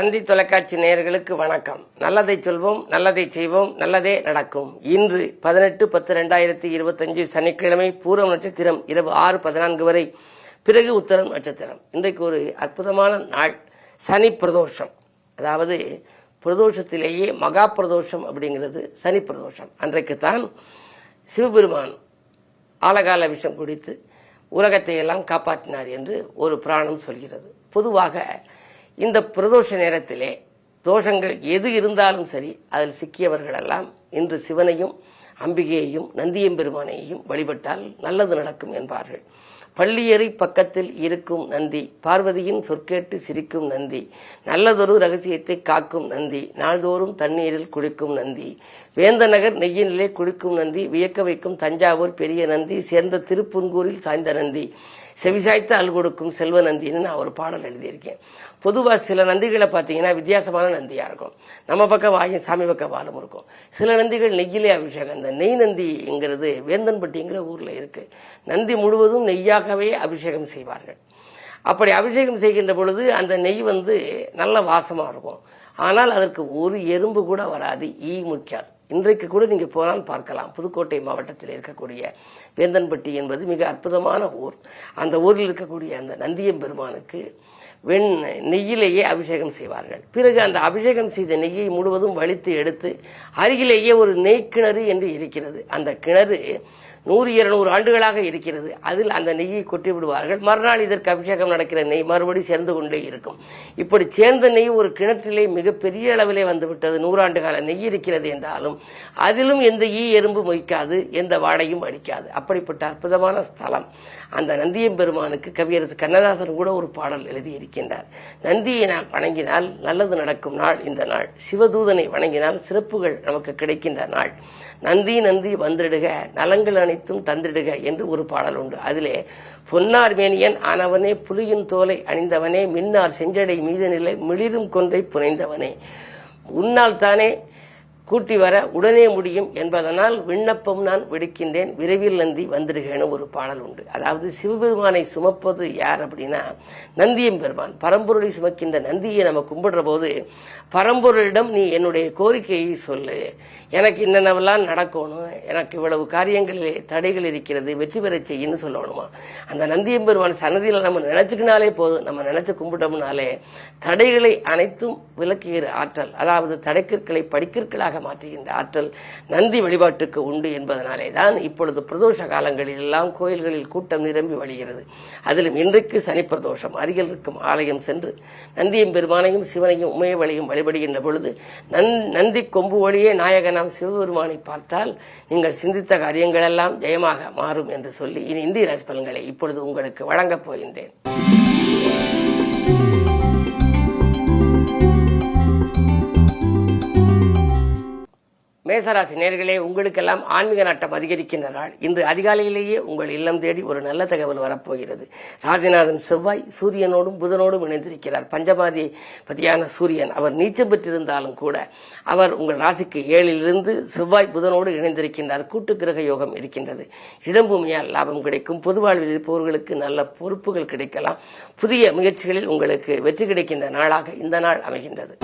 தந்தி தொலைக்காட்சி நேயர்களுக்கு வணக்கம். நல்லதை சொல்வோம், நல்லதை செய்வோம், நல்லதே நடக்கும். இன்று 18/10/2025 சனிக்கிழமை, பூரம் நட்சத்திரம் இரவு 6:14 வரை, பிறகு உத்தரம் நட்சத்திரம். இன்றைக்கு ஒரு அற்புதமான நாள், சனி பிரதோஷம். அதாவது பிரதோஷத்திலேயே மகா பிரதோஷம் அப்படிங்கிறது சனி பிரதோஷம். அன்றைக்குத்தான் சிவபெருமான் ஆலகால விஷம் குடித்து உலகத்தை எல்லாம் காப்பாற்றினார் என்று ஒரு புராணம் சொல்கிறது. பொதுவாக இந்த பிரதோஷ நேரத்திலே தோஷங்கள் எது இருந்தாலும் சரி, அதில் சிக்கியவர்களெல்லாம் இன்று சிவனையும் அம்பிகையையும் நந்தியம்பெருமானையும் வழிபட்டால் நல்லது நடக்கும் என்பார்கள். பள்ளியறை பக்கத்தில் இருக்கும் நந்தி, பார்வதியின் சொற்கேட்டு சிரிக்கும் நந்தி, நல்லதொரு ரகசியத்தை காக்கும் நந்தி, நாள்தோறும் தண்ணீரில் குளிக்கும் நந்தி, வேந்தநகர் நெய்யினிலே குளிக்கும் நந்தி, வியக்க வைக்கும் தஞ்சாவூர் பெரிய நந்தி, சேர்ந்த திருப்புன்கூரில் சாய்ந்த நந்தி, செவிசாய்த்து அல் கொடுக்கும் செல்வ நந்தின்னு நான் ஒரு பாடல் எழுதியிருக்கேன். பொதுவாக சில நந்திகளை பார்த்தீங்கன்னா வித்தியாசமான நந்தியாக இருக்கும். நம்ம பக்கம் வாயும் சாமி பக்கம் வாழும் இருக்கும். சில நந்திகள் நெய்யிலே அபிஷேகம். இந்த நெய் நந்திங்கிறது வேந்தன்பட்டிங்கிற ஊரில் இருக்குது. நந்தி முழுவதும் நெய்யாகவே அபிஷேகம் செய்வார்கள். அப்படி அபிஷேகம் செய்கின்ற பொழுது அந்த நெய் நல்ல வாசமாக இருக்கும். ஆனால் அதற்கு ஒரு எறும்பு கூட வராது, ஈ முக்காது. இன்றைக்கு கூட நீங்கள் போனால் பார்க்கலாம். புதுக்கோட்டை மாவட்டத்தில் இருக்கக்கூடிய வேந்தன்பட்டி என்பது மிக அற்புதமான ஊர். அந்த ஊரில் இருக்கக்கூடிய அந்த நந்தியம்பெருமானுக்கு நெய்யிலேயே அபிஷேகம் செய்வார்கள். பிறகு அந்த அபிஷேகம் செய்த நெய்யை முழுவதும் வலித்து எடுத்து அருகிலேயே ஒரு நெய் கிணறு என்று இருக்கிறது. அந்த கிணறு 100-200 ஆண்டுகளாக இருக்கிறது. அதில் அந்த நெய்யை கொட்டி விடுவார்கள். மறுநாள் இதற்கு அபிஷேகம் நடக்கிற நெய் மறுபடி சேர்ந்து கொண்டே இருக்கும். இப்படி சேர்ந்த நெய் ஒரு கிணற்றிலே மிகப்பெரிய அளவிலே வந்துவிட்டது. 100 ஆண்டு கால நெய் இருக்கிறது என்றாலும் அதிலும் எந்த ஈ எறும்பு மொய்க்காது, எந்த வாடையும் அடிக்காது. அப்படிப்பட்ட அற்புதமான ஸ்தலம். அந்த நந்தியம்பெருமானுக்கு கவியரசு கண்ணதாசன் கூட ஒரு பாடல் எழுதியிருக்கின்றார். நந்தியை நான் வணங்கினால் நல்லது நடக்கும் நாள் இந்த நாள், சிவதூதனை வணங்கினால் சிறப்புகள் நமக்கு கிடைக்கின்ற நாள், நந்தி நந்தி வந்திடுக நலங்கள் அனைத்தும் தந்திடுக என்று ஒரு பாடல் உண்டு. அதிலே பொன்னார் மேனியன் ஆனவனே, புலியின் தோலை அணிந்தவனே, மின்னார் செஞ்சடை மீத நிலை மிளிரும் கொன்றை புனைந்தவனே, உன்னால் தானே கூட்டி வர உடனே முடியும் என்பதனால் விண்ணப்பம் நான் விடுக்கின்றேன், விரைவில் நந்தி வந்துடுகன்னு ஒரு பாடல் உண்டு. அதாவது சிவபெருமானை சுமப்பது யார் அப்படின்னா நந்தியம்பெருமான். பரம்பொருளை சுமக்கின்ற நந்தியை நம்ம கும்பிடுற போது பரம்பொருளிடம் நீ என்னுடைய கோரிக்கையை சொல்லு, எனக்கு என்னென்னவெல்லாம் நடக்கணும், எனக்கு இவ்வளவு காரியங்களிலே தடைகள் இருக்கிறது, வெற்றி பெற செய்யன்னு சொல்லணுமா. அந்த நந்தியம்பெருமான் சன்னதியில் நம்ம நினைச்சுக்கினாலே போதும், நம்ம நினைச்சு கும்பிட்டோம்னாலே தடைகளை அனைத்தும் விலக்குகிற ஆற்றல், அதாவது தடைக்கற்களை படிக்கற்களாக மாற்றுகின்ற ஆற்றல் நந்தி வழிபாட்டுக்கு உண்டு என்பதனாலே தான் இப்பொழுது பிரதோஷ காலங்களில் எல்லாம் கோயில்களில் கூட்டம் நிரம்பி வழிகிறது. அதிலும் இன்றைக்கு சனி பிரதோஷம். அருகில் இருக்கும் ஆலயம் சென்று நந்தியம்பெருமானையும் சிவனையும் உமையவளையும் வழிபடுகின்ற பொழுது நந்தி கொம்பு ஒளியே நாயகனாம் சிவபெருமானை பார்த்தால் நீங்கள் சிந்தித்த காரியங்கள் எல்லாம் ஜெயமாக மாறும் என்று சொல்லி இனி இந்திய ராசி பலன்களை இப்பொழுது உங்களுக்கு வழங்கப் போகின்றேன். மேசராசி நேயர்களே, உங்களுக்கெல்லாம் ஆன்மீக நாட்டம் அதிகரிக்கின்ற நாள். இன்று அதிகாலையிலேயே உங்கள் இல்லம் தேடி ஒரு நல்ல தகவல் வரப்போகிறது. ராசிநாதன் செவ்வாய் சூரியனோடும் புதனோடும் இணைந்திருக்கிறார். பஞ்சமாதிபதியான சூரியன் அவர் நீச்சம் பெற்றிருந்தாலும் கூட அவர் உங்கள் ராசிக்கு 7லிருந்து செவ்வாய் புதனோடு இணைந்திருக்கின்றார். கூட்டு கிரக யோகம் இருக்கின்றது. இடம்பூமியால் லாபம் கிடைக்கும். பொது வாழ்வில் இருப்பவர்களுக்கு நல்ல பொறுப்புகள் கிடைக்கலாம். புதிய முயற்சிகளில் உங்களுக்கு வெற்றி கிடைக்கின்ற நாளாக இந்த நாள் அமைகின்றது.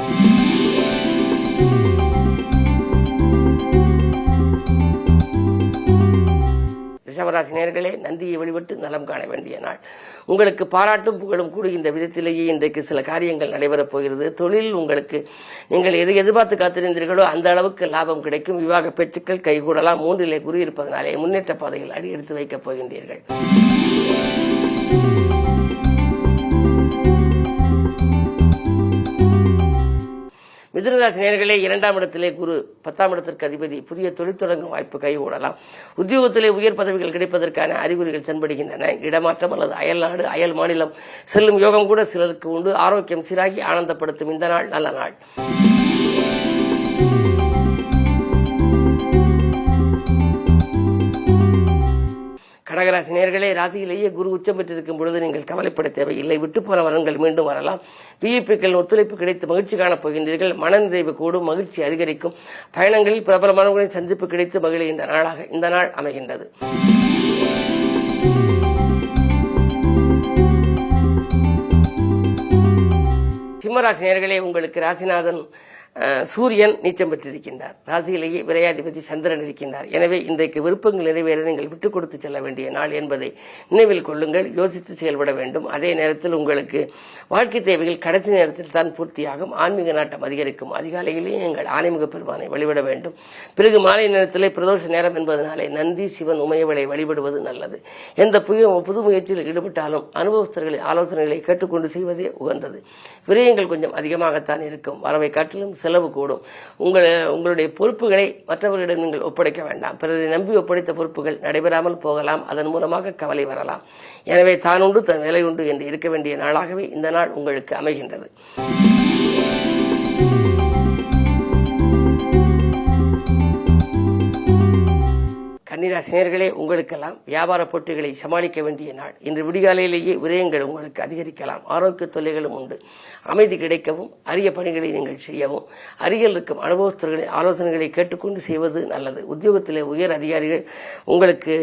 ரிஷபராசி நேயர்களே, நந்தியை வழிபட்டு நலம் காண வேண்டிய நாள். உங்களுக்கு பாராட்டும் புகழும் கூடுகின்ற விதத்திலேயே இன்றைக்கு சில காரியங்கள் நடைபெறப் போகிறது. தொழில் உங்களுக்கு நீங்கள் எதை எதிர்பார்த்து காத்திருந்தீர்களோ அந்த அளவுக்கு லாபம் கிடைக்கும். விவாக பேச்சுக்கள் கைகூடலாம். 3லே குரு இருப்பதனாலே முன்னேற்ற பாதையில் அடி எடுத்து வைக்கப் போகின்றீர்கள். மிதுனராசி நேயர்களே, 2ஆம் இடத்திலே குரு, 10ஆம் இடத்திற்கு அதிபதி. புதிய தொழில் தொடங்கும் வாய்ப்பு கைகூடலாம். உத்தியோகத்திலே உயர் பதவிகள் கிடைப்பதற்கான அறிகுறிகள் தென்படுகின்றன. இடமாற்றம் அல்லது அயல் நாடு அயல் மாநிலம் செல்லும் யோகம் கூட சிலருக்கு உண்டு. ஆரோக்கியம் சீராகி ஆனந்தப்படுத்தும் இந்த நாள் நல்ல நாள். கடகராசி நேயர்களே, ராசியிலேயே குரு உச்சம் பெற்றிருக்கும் பொழுது நீங்கள் கவலைப்பட தேவையில்லை. விட்டு போன வரங்கள் மீண்டும் வரலாம். விஐபிக்கள் ஒத்துழைப்பு கிடைத்து மகிழ்ச்சி காணப் போகின்றீர்கள். மனநிறைவு கூடும், மகிழ்ச்சி அதிகரிக்கும். பயணங்களில் பிரபலமானவர்களின் சந்திப்பு கிடைத்து மகிழ்கின்ற நாளாக இந்த நாள் அமைகின்றது. சிம்மராசி நேயர்களே, உங்களுக்கு ராசிநாதன் சூரியன் நீச்சம் பெற்றிருக்கின்றார். ராசியிலேயே விரையாதிபதி சந்திரன் இருக்கின்றார். எனவே இன்றைக்கு விருப்பங்கள் நிறைவேற நீங்கள் விட்டுக் கொடுத்து செல்ல வேண்டிய நாள் என்பதை நினைவில் கொள்ளுங்கள். யோசித்து செயல்பட வேண்டும். அதே நேரத்தில் உங்களுக்கு வாழ்க்கை தேவைகள் கடைசி நேரத்தில் தான் பூர்த்தியாகும். ஆன்மீக நாட்டம் அதிகரிக்கும். அதிகாலையிலேயே நீங்கள் ஆனைமுக பெருமானை வழிபட வேண்டும். பிறகு மாலை நேரத்திலே பிரதோஷ நேரம் என்பதனாலே நந்தி, சிவன், உமையவளை வழிபடுவது நல்லது. எந்த புது முயற்சியில் ஈடுபட்டாலும் அனுபவஸ்தர்களின் ஆலோசனைகளை கேட்டுக்கொண்டு செய்வதே உகந்தது. விரயங்கள் கொஞ்சம் அதிகமாகத்தான் இருக்கும். வரவை காட்டிலும் செலவு கூடும். உங்களுடைய பொறுப்புகளை மற்றவர்களிடம் நீங்கள் ஒப்படைக்க வேண்டாம். பிறரை நம்பி ஒப்படைத்த பொறுப்புகள் நடைபெறாமல் போகலாம். அதன் மூலமாக கவலை வரலாம். எனவே தான் உண்டு தன் வேலை உண்டு என்று இருக்க வேண்டிய நாளாகவே இந்த நாள் உங்களுக்கு அமைகின்றது. கன்னிராசி நேயர்களே, உங்களுக்கெல்லாம் வியாபார போட்டிகளை சமாளிக்க வேண்டிய நாள். இன்று விடிகாலையிலேயே விரயங்கள் உங்களுக்கு அதிகரிக்கலாம். ஆரோக்கிய தொல்லைகளும் உண்டு. அமைதி கிடைக்கவும் அரிய பணிகளை நீங்கள் செய்யவும் அருகில் இருக்கும் அனுபவஸ்தர்களின் ஆலோசனைகளை கேட்டுக்கொண்டு செய்வது நல்லது. உத்தியோகத்திலே உயர் அதிகாரிகள் உங்களுக்கு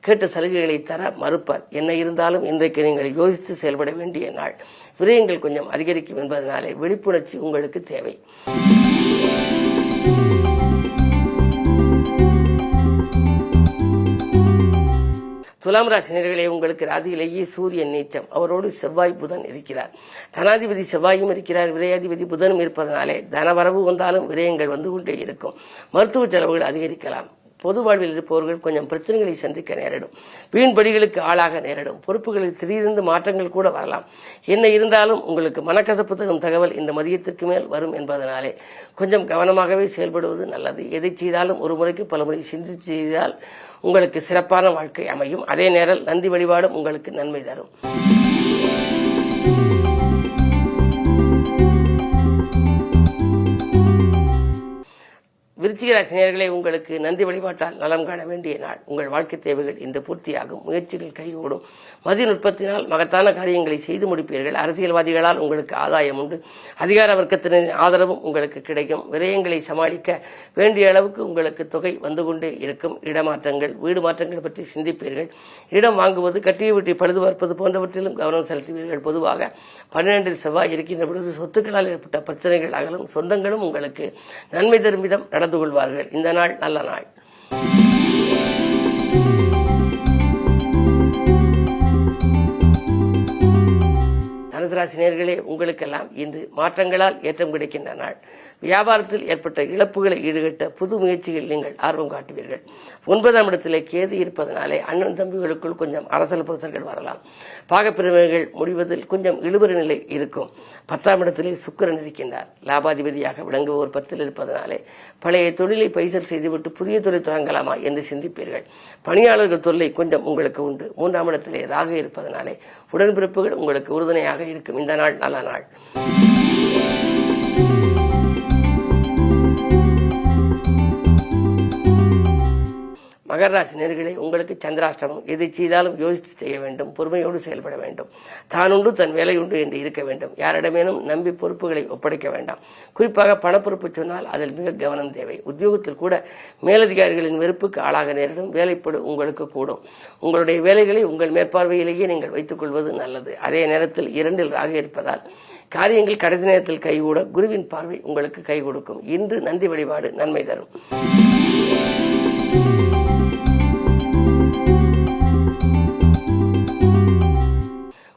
கேட்ட சலுகைகளை தர மறுப்பார். என்ன இருந்தாலும் இன்றைக்கு நீங்கள் யோசித்து செயல்பட வேண்டிய நாள். விரயங்கள் கொஞ்சம் அதிகரிக்கும் என்பதனாலே விழிப்புணர்ச்சி உங்களுக்கு தேவை. துலாம் ராசி நேயர்களே, உங்களுக்கு ராசியிலேயே சூரியன் நீச்சம், அவரோடு செவ்வாய் புதன் இருக்கிறார். தனாதிபதி செவ்வாயும் இருக்கிறார். விரையாதிபதி புதனும் இருப்பதனாலே தனவரவு வந்தாலும் விரயங்கள் வந்து கொண்டே இருக்கும். மருத்துவ செலவுகள் அதிகரிக்கலாம். பொது வாழ்வில் இருப்பவர்கள் கொஞ்சம் பிரச்சனைகளை சந்திக்க நேரிடும். வீண்படிகளுக்கு ஆளாக நேரிடும். பொறுப்புகளில் திடீரென்று மாற்றங்கள் கூட வரலாம். என்ன இருந்தாலும் உங்களுக்கு மனக்கசப்பு தரும் தகவல் இந்த மதியத்திற்கு மேல் வரும் என்பதனாலே கொஞ்சம் கவனமாகவே செயல்படுவது நல்லது. எதை செய்தாலும் ஒரு முறைக்கு பல முறை சிந்தித்து செய்தால் உங்களுக்கு சிறப்பான வாழ்க்கை அமையும். அதே நேரம் நந்தி வழிபாடும் உங்களுக்கு நன்மை தரும். விருச்சிக ராசி நேயர்களே, உங்களுக்கு நந்தி வழிபாட்டால் நலம் காண வேண்டிய நாள். உங்கள் வாழ்க்கை தேவைகள் இன்று பூர்த்தியாகும். முயற்சிகள் கைகூடும். மதிநுட்பத்தினால் மகத்தான காரியங்களை செய்து முடிப்பீர்கள். அரசியல்வாதிகளால் உங்களுக்கு ஆதாயம் உண்டு. அதிகார வர்க்கத்தினரின் ஆதரவும் உங்களுக்கு கிடைக்கும். விரயங்களை சமாளிக்க வேண்டிய அளவுக்கு உங்களுக்கு தொகை வந்து கொண்டே இருக்கும். இடமாற்றங்கள், வீடு மாற்றங்கள் பற்றி சிந்திப்பீர்கள். இடம் வாங்குவது, கட்டிய வீட்டை பழுது பார்ப்பது போன்றவற்றிலும் கவனம் செலுத்துவீர்கள். பொதுவாக 12 செவ்வாய் இருக்கின்ற பொழுது சொத்துக்களால் ஏற்பட்ட பிரச்சனைகள் அகலும். சொந்தங்களும் உங்களுக்கு நன்மை தரும் விதம் நடந்து கொள்வார்கள். இந்த நாள் நல்ல நாள். தனுசு ராசி நேயர்களே, உங்களுக்கெல்லாம் இன்று மாற்றங்களால் ஏற்றம் கிடைக்கின்ற நாள். வியாபாரத்தில் ஏற்பட்ட இழப்புகளை ஈடுகட்ட புது முயற்சிகள் நீங்கள் ஆர்வம் காட்டுவீர்கள். 9ஆம் இடத்திலே கேது இருப்பதனாலே அண்ணன் தம்பிகளுக்குள் கொஞ்சம் அரசல் புரசல்கள் வரலாம். பாகப்பிரிவுகள் முடிவதில் கொஞ்சம் இழுபறி நிலை இருக்கும். 10ஆம் இடத்திலே சுக்கிரன் இருக்கின்றார். லாபாதிபதியாக விளங்குவோர் 10ல் இருப்பதனாலே பழைய தொழிலை பைசல் செய்துவிட்டு புதிய தொழில் தொடங்கலாமா என்று சிந்திப்பீர்கள். பணியாளர்கள் தொல்லை கொஞ்சம் உங்களுக்கு உண்டு. 3ஆம் இடத்திலே ராகு இருப்பதனாலே உடன்பிறப்புகள் உங்களுக்கு உறுதுணையாக இருக்கும். இந்த நாள் நல்ல நாள். மகர ராசி நேயர்களே, உங்களுக்கு சந்திராஷ்டமம். எதை செய்தாலும் யோசித்து செய்ய வேண்டும். பொறுமையோடு செயல்பட வேண்டும். தானுண்டு தன் வேலை உண்டு என்று இருக்க வேண்டும். யாரிடமேனும் நம்பி பொறுப்புகளை ஒப்படைக்க வேண்டாம். குறிப்பாக பணப்பொறுப்பு சொன்னால் அதில் மிக கவனம் தேவை. உத்தியோகத்தில் கூட மேலதிகாரிகளின் வெறுப்புக்கு ஆளாக நேரிடும். வேலைப்படு உங்களுக்கு கூடும். உங்களுடைய வேலைகளை உங்கள் மேற்பார்வையிலேயே நீங்கள் வைத்துக் கொள்வது நல்லது. அதே நேரத்தில் 2ல் ராகு இருப்பதால் காரியங்கள் கடைசி நேரத்தில் கைகூட குருவின் பார்வை உங்களுக்கு கை கொடுக்கும். இன்று நந்தி வழிபாடு நன்மை தரும்.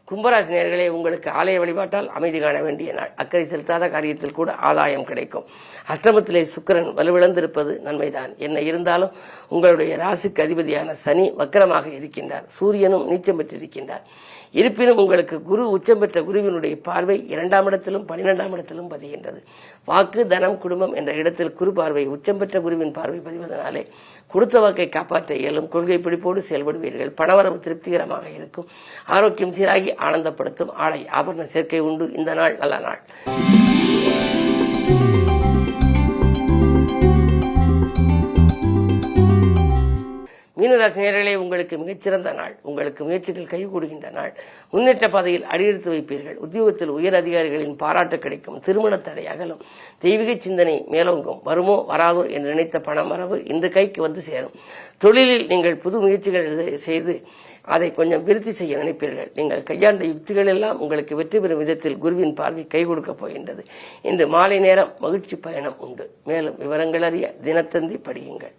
கும்பராசி நேயர்களே, உங்களுக்கு ஆலய வழிபாட்டால் அமைதி காண வேண்டிய நாள். அக்கறை செலுத்தாத காரியத்தில் கூட ஆதாயம் கிடைக்கும். அஷ்டமத்திலே சுக்கிரன் வலுவிழந்திருப்பது நன்மைதான். என்ன இருந்தாலும் உங்களுடைய ராசிக்கு அதிபதியான சனி வக்கரமாக இருக்கின்றார். சூரியனும் நீச்சம் பெற்றிருக்கின்றார். இருப்பினும் உங்களுக்கு குரு உச்சம் பெற்ற குருவினுடைய பார்வை 2ஆம் இடத்திலும் 12ஆம் இடத்திலும் பதிகின்றது. வாக்கு, தனம், குடும்பம் என்ற இடத்தில் குரு பார்வை உச்சம் பெற்ற குருவின் பார்வை பதிவதனாலே கொடுத்த வாக்கை காப்பாற்ற இயலும். கொள்கை பிடிப்போடு செயல்படுவீர்கள். பணவரவு திருப்திகரமாக இருக்கும். ஆரோக்கியம் சீராகி ஆனந்தப்படுத்தும். ஆடை ஆபரண சேர்க்கை உண்டு. இந்த நாள் நல்ல நாள். மீனராசி நேயர்களே, உங்களுக்கு மிகச்சிறந்த நாள். உங்களுக்கு முயற்சிகள் கைகூடுகின்ற நாள். முன்னேற்ற பாதையில் அடியெடுத்து வைப்பீர்கள். உத்தியோகத்தில் உயர் அதிகாரிகளின் பாராட்டு கிடைக்கும். திருமண தடை அகலும். தெய்வீக சிந்தனை மேலோங்கும். வருமோ வராதோ என்று நினைத்த பணம் வரவு இன்று கைக்கு வந்து சேரும். தொழிலில் நீங்கள் புது முயற்சிகள் செய்து அதை கொஞ்சம் விருத்தி செய்ய நினைப்பீர்கள். நீங்கள் கையாண்ட யுக்திகள் எல்லாம் உங்களுக்கு வெற்றி பெறும் விதத்தில் குருவின் பார்வை கை கொடுக்கப் போகின்றது. இன்று மாலை நேரம் மகிழ்ச்சி பயணம் உண்டு. மேலும் விவரங்கள் அறிய தினத்தந்தி படியுங்கள்.